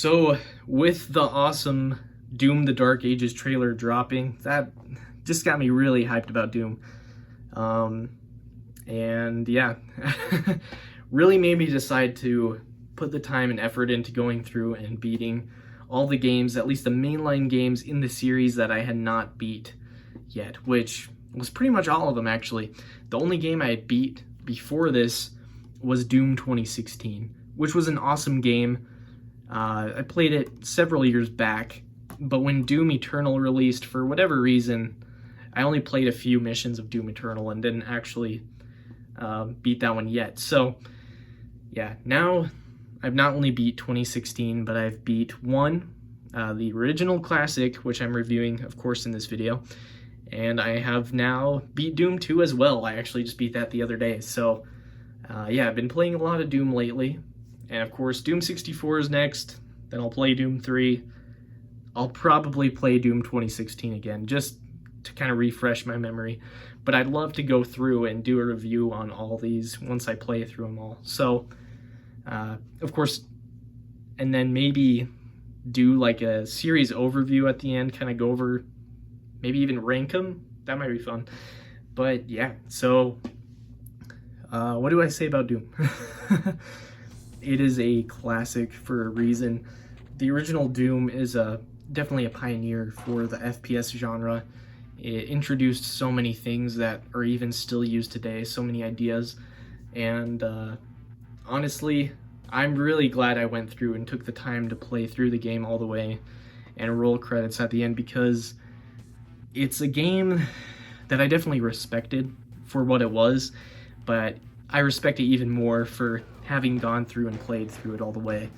So with the awesome Doom: The Dark Ages trailer dropping, that just got me really hyped about Doom. And yeah, really made me decide to put the time and effort into going through and beating all the games, at least the mainline games in the series that I had not beat yet, which was pretty much all of them actually. The only game I had beat before this was Doom 2016, which was an awesome game. I played it several years back, but when Doom Eternal released, for whatever reason, I only played a few missions of Doom Eternal and didn't actually beat that one yet. So yeah, now I've not only beat 2016, but I've beat the original classic, which I'm reviewing, of course, in this video, and I have now beat Doom 2 as well. I actually just beat that the other day. So yeah, I've been playing a lot of Doom lately, and of course Doom 64 is next, then I'll play Doom 3. I'll probably play Doom 2016 again, just to kind of refresh my memory, but I'd love to go through and do a review on all these once I play through them all. So of course, and then maybe do like a series overview at the end, kind of go over, maybe even rank them. That might be fun. But yeah, so what do I say about Doom? It is a classic for a reason. The original Doom is definitely a pioneer for the FPS genre. It introduced so many things that are even still used today, so many ideas, and honestly, I'm really glad I went through and took the time to play through the game all the way and roll credits at the end, because it's a game that I definitely respected for what it was, but I respect it even more for having gone through and played through it all the way,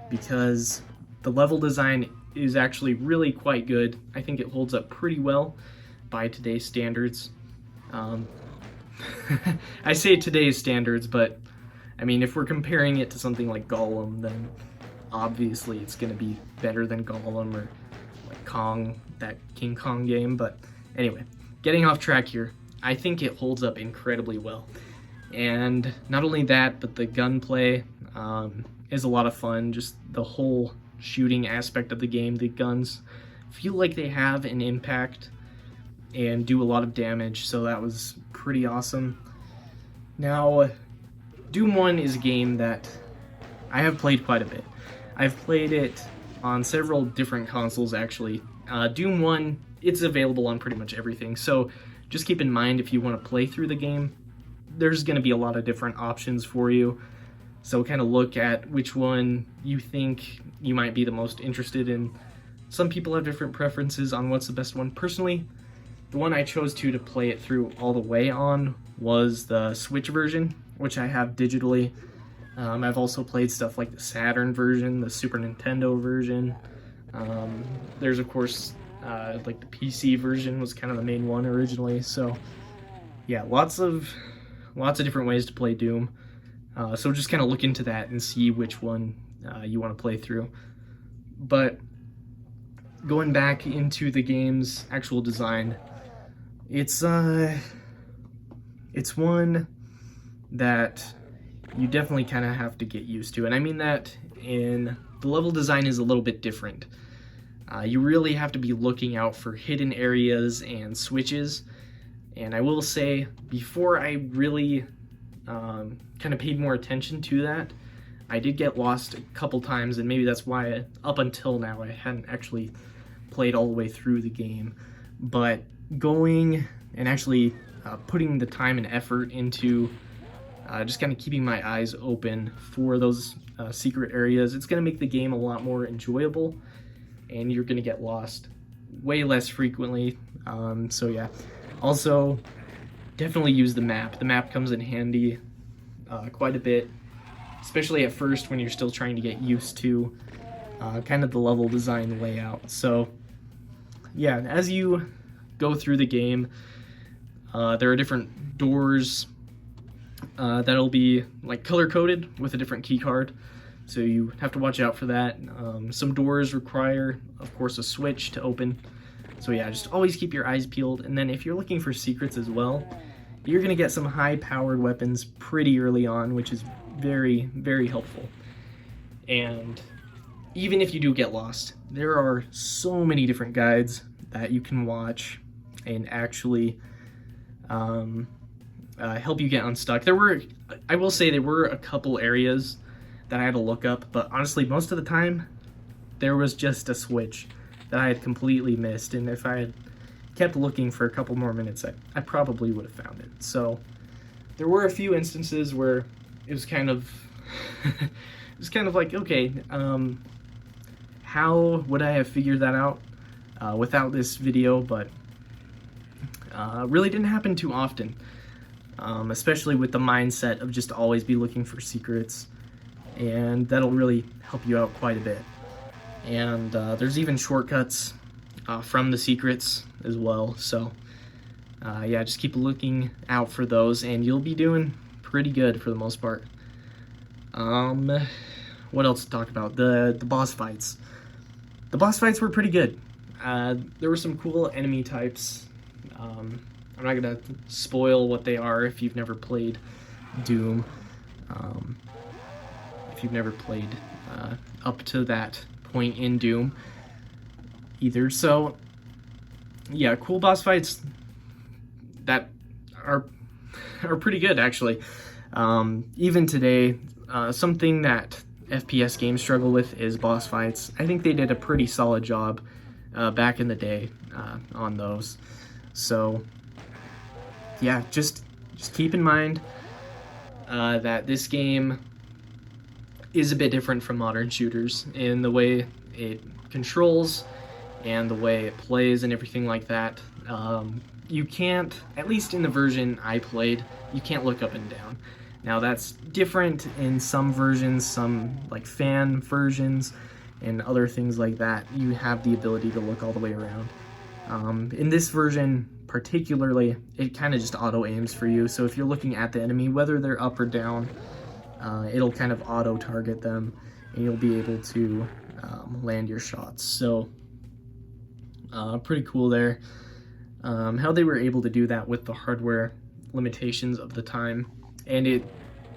because the level design is actually really quite good. I think it holds up pretty well by today's standards. I say today's standards, but I mean, if we're comparing it to something like Gollum, then obviously it's going to be better than Gollum or like Kong, that King Kong game. But anyway, getting off track here, I think it holds up incredibly well. And not only that, but the gunplay is a lot of fun. Just the whole shooting aspect of the game, the guns feel like they have an impact and do a lot of damage, so that was pretty awesome. Now, Doom 1 is a game that I have played quite a bit. I've played it on several different consoles, actually. Doom 1, it's available on pretty much everything, so just keep in mind if you want to play through the game, there's going to be a lot of different options for you. So kind of look at which one you think you might be the most interested in. Some people have different preferences on what's the best one. Personally, the one I chose to play it through all the way on was the Switch version, which I have digitally. I've also played stuff like the Saturn version, the Super Nintendo version. There's of course like the PC version was kind of the main one originally. So yeah, lots of different ways to play Doom. So just kind of look into that and see which one you want to play through. But going back into the game's actual design, it's one that you definitely kind of have to get used to. And I mean that in the level design is a little bit different. You really have to be looking out for hidden areas and switches. And I will say, before I really kind of paid more attention to that, I did get lost a couple times, and maybe that's why up until now I hadn't actually played all the way through the game. But going and actually putting the time and effort into just kind of keeping my eyes open for those secret areas, it's going to make the game a lot more enjoyable, and you're going to get lost way less frequently. So yeah, also definitely use the map. The map comes in handy quite a bit, especially at first when you're still trying to get used to kind of the level design layout. So yeah, as you go through the game, there are different doors that'll be like color-coded with a different key card, so you have to watch out for that. Some doors require, of course, a switch to open. So yeah, just always keep your eyes peeled. And then if you're looking for secrets as well, you're going to get some high-powered weapons pretty early on, which is very, very helpful. And even if you do get lost, there are so many different guides that you can watch and actually help you get unstuck. I will say there were a couple areas that I had to look up, but honestly, most of the time, there was just a switch that I had completely missed, and if I had kept looking for a couple more minutes, I probably would have found it. So there were a few instances where it was kind of it was kind of like, okay, how would I have figured that out without this video? But really didn't happen too often, especially with the mindset of just always be looking for secrets, and that'll really help you out quite a bit. And there's even shortcuts from the secrets as well, so yeah, just keep looking out for those and you'll be doing pretty good for the most part. What else to talk about? The boss fights. The boss fights were pretty good. There were some cool enemy types. I'm not gonna spoil what they are if you've never played Doom. If you've never played up to that point in Doom either. So yeah, cool boss fights that are pretty good actually. Even today, something that FPS games struggle with is boss fights. I think they did a pretty solid job back in the day on those. So yeah, just keep in mind that this game is a bit different from modern shooters in the way it controls and the way it plays and everything like that. You can't, at least in the version I played, you can't look up and down. Now that's different in some versions, some like fan versions and other things like that. You have the ability to look all the way around. In this version particularly, it kind of just auto aims for you. So if you're looking at the enemy, whether they're up or down, it'll kind of auto target them and you'll be able to land your shots. So pretty cool there. How they were able to do that with the hardware limitations of the time, and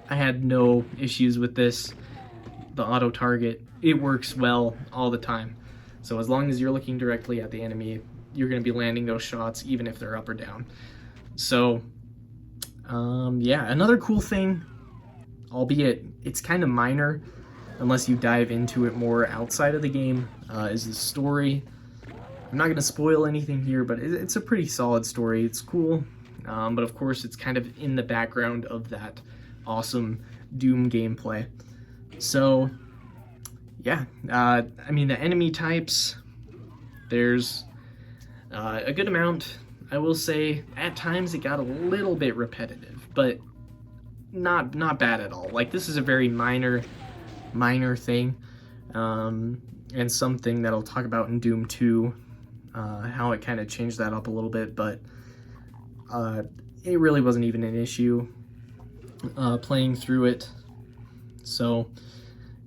I had no issues with this. The auto target, it works well all the time. So as long as you're looking directly at the enemy, you're going to be landing those shots even if they're up or down. So yeah, another cool thing, albeit it's kind of minor unless you dive into it more outside of the game, is the story. I'm not going to spoil anything here, but it's a pretty solid story. It's cool, but of course it's kind of in the background of that awesome Doom gameplay. So yeah, I mean, the enemy types, there's a good amount. I will say at times it got a little bit repetitive, but not bad at all. Like, this is a very minor thing, and something that I'll talk about in Doom 2, how it kind of changed that up a little bit, but it really wasn't even an issue playing through it. So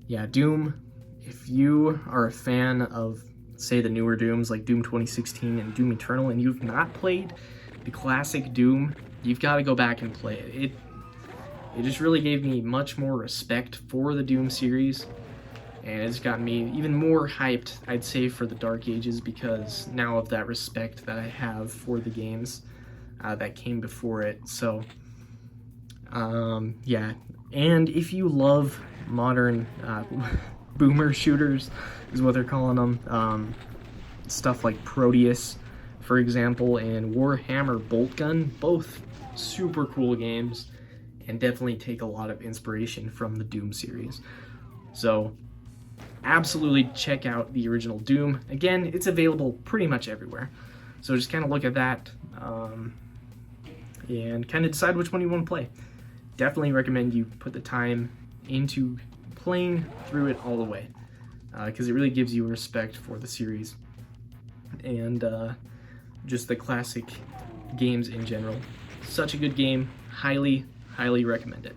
yeah, Doom, if you are a fan of, say, the newer Dooms like Doom 2016 and Doom Eternal, and you've not played the classic Doom, you've got to go back and play it. It just really gave me much more respect for the Doom series, and it's gotten me even more hyped, I'd say, for the Dark Ages, because now of that respect that I have for the games that came before it. So yeah, and if you love modern boomer shooters, is what they're calling them, stuff like Proteus, for example, and Warhammer Boltgun, both super cool games and definitely take a lot of inspiration from the Doom series. So absolutely check out the original Doom. Again, it's available pretty much everywhere, so just kind of look at that and kind of decide which one you want to play. Definitely recommend you put the time into playing through it all the way, because it really gives you respect for the series and just the classic games in general. Such a good game. Highly recommend it.